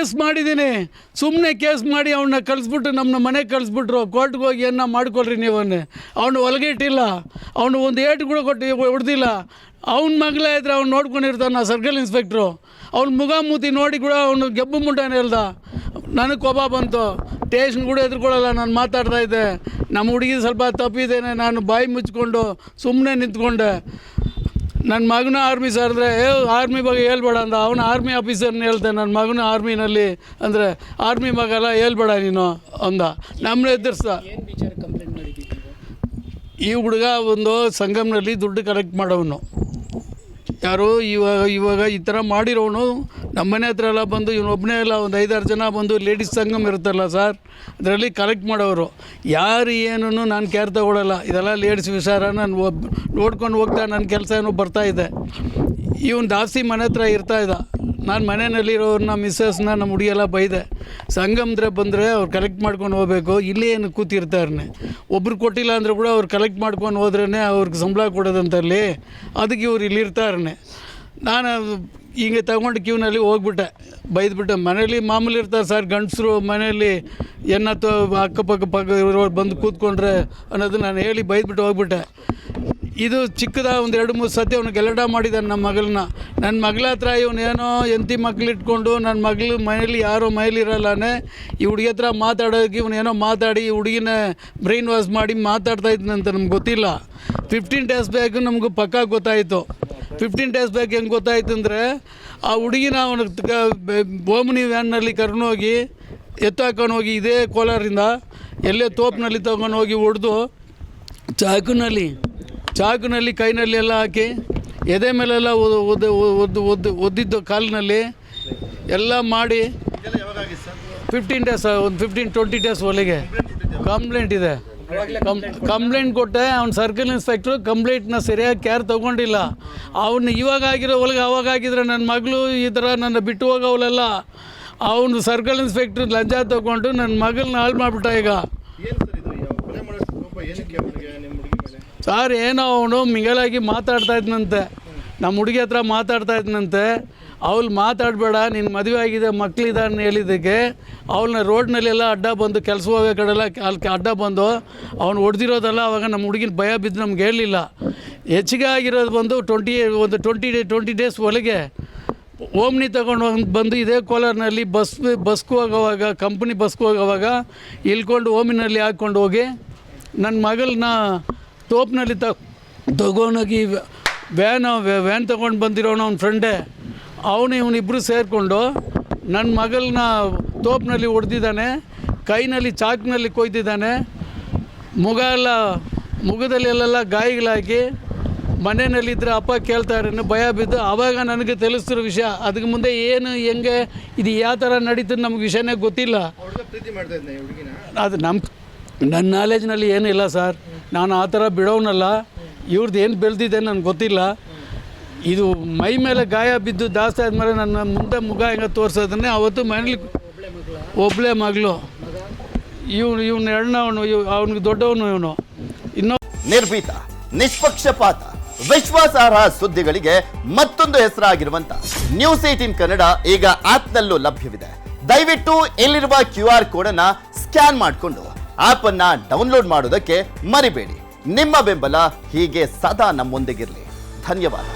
Case ಮಾಡಿದ್ದೀನಿ, ಸುಮ್ಮನೆ case ಮಾಡಿ ಅವನ್ನ ಕಳಿಸ್ಬಿಟ್ಟು ನಮ್ಮನ್ನ ಮನೆಗೆ ಕಳಿಸ್ಬಿಟ್ರು. ಕೋರ್ಟ್ಗೆ ಹೋಗಿ ಏನ ಮಾಡ್ಕೊಳ್ರಿ ನೀವು. ಅವನು ಒಳಗೆ ಇಟ್ಟಿಲ್ಲ, ಅವನು ಒಂದು ಏಟು ಕೂಡ ಕೊಟ್ಟು ಹೊಡೆದಿಲ್ಲ. ಅವ್ನ ಮಗಳೇ ಇದ್ರೆ ಅವ್ನು ನೋಡ್ಕೊಂಡಿರ್ತಾನೆ ಸರ್ಕಲ್ ಇನ್ಸ್ಪೆಕ್ಟ್ರು. ಅವ್ನ ಮುಖಾಮುಖಿ ನೋಡಿ ಕೂಡ ಅವನು ಗೆಬ್ಬು ಮುಟ್ಟನೆ ಹೇಳ್ದ. ನನಗೆ ಕೋಪ ಬಂತು, ಟೇಷನ್ ಕೂಡ ಎದುರ್ಕೊಳ್ಳಲ್ಲ. ನಾನು ಮಾತಾಡ್ತಾ ಇದ್ದೆ, ನಮ್ಮ ಹುಡುಗಿ ಸ್ವಲ್ಪ ತಪ್ಪಿದ್ದೇನೆ, ನಾನು ಬಾಯಿ ಮುಚ್ಕೊಂಡು ಸುಮ್ಮನೆ ನಿಂತ್ಕೊಂಡೆ. ನನ್ನ ಮಗನ ಆರ್ಮಿ ಸರ್ ಅಂದರೆ ಆರ್ಮಿ ಬಗ್ಗೆ ಹೇಳ್ಬೇಡ ಅಂದ. ಅವನು ಆರ್ಮಿ ಆಫೀಸರ್ನ ಹೇಳ್ದೆ, ನನ್ನ ಮಗನ ಆರ್ಮಿನಲ್ಲಿ ಅಂದರೆ ಆರ್ಮಿ ಮಗಲ್ಲ ಹೇಳ್ಬೇಡ ನೀನು ಅಂದ. ನಮ್ಮನ್ನ ಎದುರಿಸ್ದ. ಈ ಹುಡುಗ ಒಂದು ಸಂಗಮ್ನಲ್ಲಿ ದುಡ್ಡು ಕಲೆಕ್ಟ್ ಮಾಡೋನು. ಯಾರು ಇವಾಗ ಈ ಥರ ಮಾಡಿರೋನು ನಮ್ಮ ಮನೆ ಹತ್ರ ಎಲ್ಲ ಬಂದು ಇವನೊಬ್ಬನೇ ಎಲ್ಲ ಒಂದು 5-6 ಜನ ಬಂದು ಲೇಡೀಸ್ ಸಂಗಮ್ ಇರುತ್ತಲ್ಲ ಸರ್, ಅದರಲ್ಲಿ ಕಲೆಕ್ಟ್ ಮಾಡೋರು. ಯಾರು ಏನೂ ನಾನು ಕೇರ್ ತಗೊಳ್ಳಲ್ಲ. ಇದೆಲ್ಲ ಲೇಡೀಸ್ ವಿಚಾರ. ನಾನು ನೋಡ್ಕೊಂಡು ಹೋಗ್ತಾ ನನ್ನ ಕೆಲಸ ಏನೋ ಬರ್ತಾಯಿದ್ದೆ. ಇವನು ಜಾಸ್ತಿ ಮನೆ ಹತ್ರ ಇರ್ತಾಯಿದ್ದ. ನಾನು ಮನೆಯಲ್ಲಿರೋರನ್ನ ಮಿಸ್ಸಸ್ನ ನಮ್ಮ ಹುಡುಗಿಯೆಲ್ಲ ಬೈದೆ. ಸಂಗಮ್ದ್ರೆ ಬಂದರೆ ಅವ್ರು ಕಲೆಕ್ಟ್ ಮಾಡ್ಕೊಂಡು ಹೋಗ್ಬೇಕು, ಇಲ್ಲೇ ಏನು ಕೂತಿರ್ತಾರೆ. ಒಬ್ರು ಕೊಟ್ಟಿಲ್ಲ ಅಂದರೆ ಕೂಡ ಅವ್ರು ಕಲೆಕ್ಟ್ ಮಾಡ್ಕೊಂಡು ಹೋದ್ರೇ ಅವ್ರಿಗೆ ಸಂಬಳ ಕೊಡೋದಂತಲ್ಲಿ. ಅದಕ್ಕೆ ಇವ್ರು ಇಲ್ಲಿರ್ತಾರೆ. ನಾನು ಹಿಂಗೆ ತಗೊಂಡು ಕ್ಯೂನಲ್ಲಿ ಹೋಗ್ಬಿಟ್ಟೆ, ಬೈದ್ಬಿಟ್ಟೆ. ಮನೇಲಿ ಮಾಮೂಲಿ ಇರ್ತಾರೆ ಸರ್ ಗಂಡಸರು ಮನೆಯಲ್ಲಿ, ಎನ್ನತ್ತು ಅಕ್ಕಪಕ್ಕ ಇರೋರು ಬಂದು ಕೂತ್ಕೊಂಡ್ರೆ ಅನ್ನೋದು ನಾನು ಹೇಳಿ ಬೈದ್ಬಿಟ್ಟು ಹೋಗ್ಬಿಟ್ಟೆ. ಇದು ಚಿಕ್ಕದ ಒಂದು 2-3 ಸತಿ ಅವನು ಗಲಾಟ ಮಾಡಿದ್ದಾನೆ ನಮ್ಮ ಮಗಳನ್ನ. ನನ್ನ ಮಗಳ ಹತ್ರ ಇವನೇನೋ ಎಂತಿ ಮಕ್ಕಳಿಟ್ಕೊಂಡು ನನ್ನ ಮಗಳು ಮನೇಲಿ ಯಾರೋ ಮನೇಲಿರಲ್ಲೇ ಈ ಹುಡುಗಿ ಹತ್ರ ಮಾತಾಡೋಕ್ಕೆ ಇವನೇನೋ ಮಾತಾಡಿ ಈ ಹುಡುಗಿನ ಬ್ರೈನ್ ವಾಶ್ ಮಾಡಿ ಮಾತಾಡ್ತಾ ಇದ್ನಂತ ನಮ್ಗೆ ಗೊತ್ತಿಲ್ಲ. 15 ಡೇಸ್ ಬ್ಯಾಕ್ ನಮಗೂ ಪಕ್ಕಾ ಗೊತ್ತಾಯಿತು. 15 ಡೇಸ್ ಬ್ಯಾಕ್ ಹೆಂಗೆ ಗೊತ್ತಾಯ್ತು ಅಂದರೆ, ಆ ಹುಡುಗಿನ ಅವನು ಓಮ್ನಿ ವ್ಯಾನ್ನಲ್ಲಿ ಕರ್ಕೊಂಡೋಗಿ ಎತ್ತಾಕೊಂಡು ಹೋಗಿ ಇದೇ ಕೋಲಾರಿಂದ ಎಲ್ಲೇ ತೋಪಿನಲ್ಲಿ ತಗೊಂಡು ಹೋಗಿ ಹೊಡೆದು ಚಾಕುನಲ್ಲಿ ಕೈನಲ್ಲಿ ಎಲ್ಲ ಹಾಕಿ ಎದೆ ಮೇಲೆಲ್ಲ ಒದ್ದಿದ್ದು ಕಾಲಿನಲ್ಲಿ ಎಲ್ಲ ಮಾಡಿ 15 ಡೇಸ್ ಒಂದು 15-20 ಡೇಸ್ ಒಳಗೆ ಕಂಪ್ಲೇಂಟ್ ಇದೆ. ಕಂಪ್ಲೇಂಟ್ ಕೊಟ್ಟೆ. ಅವ್ನು ಸರ್ಕಲ್ ಇನ್ಸ್ಪೆಕ್ಟ್ರು ಕಂಪ್ಲೇಂಟ್ನ ಸರಿಯಾಗಿ ಕೇರ್ ತೊಗೊಂಡಿಲ್ಲ. ಅವನು ಇವಾಗ ಆಗಿರೋ ಒಳಗೆ ಅವಾಗ ಆಗಿದ್ರೆ ನನ್ನ ಮಗಳು ಈ ಥರ ನನ್ನ ಬಿಟ್ಟು ಹೋಗೋವಳೆಲ್ಲ. ಅವನು ಸರ್ಕಲ್ ಇನ್ಸ್ಪೆಕ್ಟ್ರ್ ಲಂಚ ತೊಗೊಂಡು ನನ್ನ ಮಗಳನ್ನ ಹಾಳು ಮಾಡಿಬಿಟ್ಟ. ಈಗ ಸರ್ ಏನೋ ಅವನು ಮಿಂಗಲಾಗಿ ಮಾತಾಡ್ತಾ ಇದ್ನಂತೆ, ನಮ್ಮ ಹುಡುಗಿ ಹತ್ರ ಮಾತಾಡ್ತಾ ಇದ್ನಂತೆ. ಅವಳು ಮಾತಾಡಬೇಡ, ನಿನ್ನ ಮದುವೆ ಆಗಿದೆ ಮಕ್ಕಳಿದ್ದಾನೆ ಹೇಳಿದ್ದಕ್ಕೆ ಅವಳನ್ನ ರೋಡ್ನಲ್ಲೆಲ್ಲ ಅಡ್ಡ ಬಂದು ಕೆಲಸ ಹೋಗೋ ಕಡೆಲ್ಲ ಅಲ್ಲಿ ಅಡ್ಡ ಬಂದು ಅವ್ನು ಹೊಡೆದಿರೋದಲ್ಲ. ಅವಾಗ ನಮ್ಮ ಹುಡುಗಿನ ಭಯ ಬಿದ್ದು ನಮ್ಗೆ ಹೇಳಲಿಲ್ಲ. ಹೆಚ್ಚಿಗೆ ಆಗಿರೋದು ಬಂದು 20 ಡೇಸ್ ಒಳಗೆ ಓಮ್ನಿ ತಗೊಂಡು ಬಂದು ಇದೇ ಕೋಲಾರ್ನಲ್ಲಿ ಬಸ್ಗೆ ಹೋಗೋವಾಗ, ಕಂಪ್ನಿ ಬಸ್ಗೆ ಹೋಗೋವಾಗ ಇಳ್ಕೊಂಡು ಓಮಿನಲ್ಲಿ ಹಾಕ್ಕೊಂಡು ಹೋಗಿ ನನ್ನ ಮಗಳನ್ನ ತೋಪ್ನಲ್ಲಿ ತಗೊಂಡೋಗಿ ವ್ಯಾನ್ ತೊಗೊಂಡು ಬಂದಿರೋನು ಅವ್ನ ಫ್ರೆಂಡೇ. ಇವನಿಬ್ಬರು ಸೇರಿಕೊಂಡು ನನ್ನ ಮಗಳನ್ನ ತೋಪ್ನಲ್ಲಿ ಹೊಡೆದಿದ್ದಾನೆ, ಕೈನಲ್ಲಿ ಚಾಕ್ನಲ್ಲಿ ಕೊಯ್ದಿದ್ದಾನೆ, ಮುಖದಲ್ಲೆಲ್ಲ ಗಾಯಗಳಾಗಿ ಮನೆಯಲ್ಲಿದ್ದರೆ ಅಪ್ಪ ಕೇಳ್ತಾರೆ ಭಯ ಬಿದ್ದು. ಆವಾಗ ನನಗೆ ತಿಳಿಸ್ತಿರೋ ವಿಷಯ. ಅದಕ್ಕೆ ಮುಂದೆ ಏನು ಹೆಂಗೆ ಇದು ಯಾವ ಥರ ನಡೀತದೆ ನಮ್ಗೆ ವಿಷಯನೇ ಗೊತ್ತಿಲ್ಲ. ಅದು ನನ್ನ ನಾಲೆಜ್ನಲ್ಲಿ ಏನಿಲ್ಲ ಸರ್. ನಾನು ಆ ಥರ ಬಿಡೋನಲ್ಲ. ಇವ್ರದ್ದು ಏನು ಬೆಳೆದಿದೆ ನನಗೆ ಗೊತ್ತಿಲ್ಲ. ಇದು ಮೈ ಮೇಲೆ ಗಾಯ ಬಿದ್ದು ಜಾಸ್ತಿ ಆದಮೇಲೆ ನನ್ನ ಮುಂದೆ ಮುಖ ಹೆಂಗೆ ತೋರಿಸೋದನ್ನೇ ಅವತ್ತು ಮನೇಲಿ ಒಬ್ಬಳೇ ಮಗಳು. ಇವನು ಹೆಣ್ಣವನು, ಅವನಿಗೆ ದೊಡ್ಡವನು ಇವನು. ಇನ್ನೂ ನಿರ್ಭೀತ, ನಿಷ್ಪಕ್ಷಪಾತ, ವಿಶ್ವಾಸಾರ್ಹ ಸುದ್ದಿಗಳಿಗೆ ಮತ್ತೊಂದು ಹೆಸರಾಗಿರುವಂತ ನ್ಯೂಸ್ 18 ಕನ್ನಡ ಈಗ ಆಪ್ನಲ್ಲೂ ಲಭ್ಯವಿದೆ. ದಯವಿಟ್ಟು ಇಲ್ಲಿರುವ QR ಕೋಡ್ ಅನ್ನ ಸ್ಕ್ಯಾನ್ ಮಾಡಿಕೊಂಡು ಆಪ್ ಅನ್ನ ಡೌನ್ಲೋಡ್ ಮಾಡೋದಕ್ಕೆ ಮರಿಬೇಡಿ. ನಿಮ್ಮ ಬೆಂಬಲ ಹೀಗೆ ಸದಾ ನಮ್ಮೊಂದಿಗಿರಲಿ. ಧನ್ಯವಾದ.